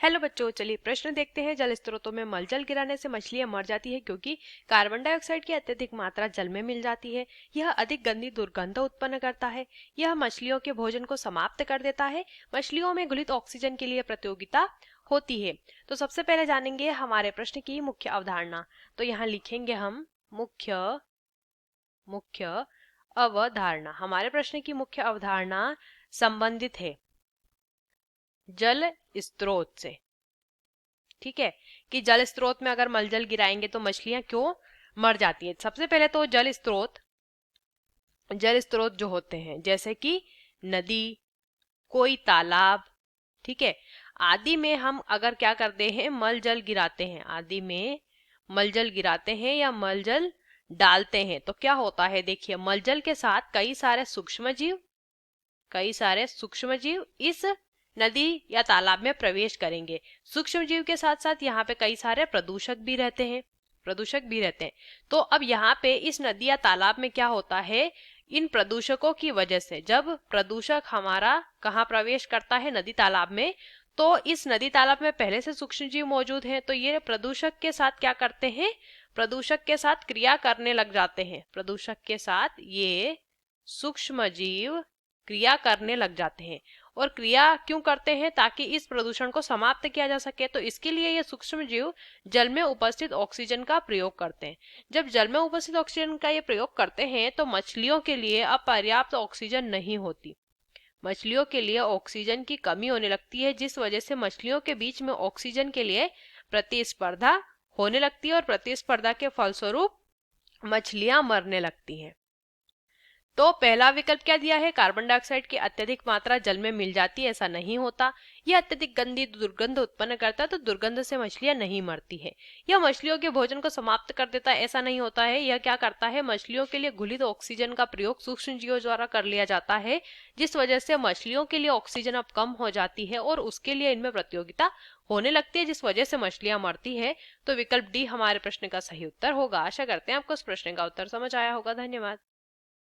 Hello बच्चों, चलिए प्रश्न देखते हैं। जल स्रोतों में मलजल गिराने से मछलियां मर जाती है क्योंकि कार्बन डाइऑक्साइड की अत्यधिक मात्रा जल में मिल जाती है। यह अधिक गंदी दुर्गंध उत्पन्न करता है। यह मछलियों के भोजन को समाप्त कर देता है। मछलियों में घुलित ऑक्सीजन के लिए प्रतियोगिता होती है। तो सबसे पहले जानेंगे हमारे प्रश्न की मुख्य अवधारणा। तो यहाँ लिखेंगे हम मुख्य अवधारणा। हमारे प्रश्न की मुख्य अवधारणा संबंधित है जल स्रोत से। ठीक है, कि जल स्रोत में अगर मलजल गिराएंगे तो मछलियां क्यों मर जाती है। सबसे पहले तो जल स्रोत जो होते हैं जैसे कि नदी, कोई तालाब, ठीक है, आदि में हम अगर क्या करते हैं मलजल गिराते हैं, आदि में मलजल गिराते हैं या मलजल डालते हैं तो क्या होता है। देखिए, मलजल के साथ कई सारे सूक्ष्म जीव इस नदी या तालाब में प्रवेश करेंगे। सूक्ष्म जीव के साथ साथ यहाँ पे कई सारे प्रदूषक भी रहते हैं। तो अब यहाँ पे इस नदी या तालाब में क्या होता है, इन प्रदूषकों की वजह से जब प्रदूषक हमारा कहाँ प्रवेश करता है, नदी तालाब में, तो इस नदी तालाब में पहले से सूक्ष्म जीव मौजूद हैं, तो ये प्रदूषक के साथ क्या करते हैं, प्रदूषक के साथ क्रिया करने लग जाते हैं। प्रदूषक के साथ ये सूक्ष्म जीव क्रिया करने लग जाते हैं। और क्रिया क्यों करते हैं, ताकि इस प्रदूषण को समाप्त किया जा सके। तो इसके लिए ये सूक्ष्म जीव जल में उपस्थित ऑक्सीजन का प्रयोग करते हैं। जब जल में उपस्थित ऑक्सीजन का ये प्रयोग करते हैं तो मछलियों के लिए अब पर्याप्त ऑक्सीजन नहीं होती। मछलियों के लिए ऑक्सीजन की कमी होने लगती है, जिस वजह से मछलियों के बीच में ऑक्सीजन के लिए प्रतिस्पर्धा होने लगती है और प्रतिस्पर्धा के फलस्वरूप मछलियां मरने लगती हैं। तो पहला विकल्प क्या दिया है, कार्बन डाइऑक्साइड की अत्यधिक मात्रा जल में मिल जाती है, ऐसा नहीं होता। यह अत्यधिक गंदी दुर्गंध उत्पन्न करता है, तो दुर्गंध से मछलियां नहीं मरती है। यह मछलियों के भोजन को समाप्त कर देता है, ऐसा नहीं होता है। यह क्या करता है, मछलियों के लिए घुलित ऑक्सीजन का प्रयोग सूक्ष्म जीवों द्वारा कर लिया जाता है, जिस वजह से मछलियों के लिए ऑक्सीजन अब कम हो जाती है और उसके लिए इनमें प्रतियोगिता होने लगती है, जिस वजह से मछलियां मरती है। तो विकल्प डी हमारे प्रश्न का सही उत्तर होगा। आशा करते हैं आपको इस प्रश्न का उत्तर समझ आया होगा। धन्यवाद।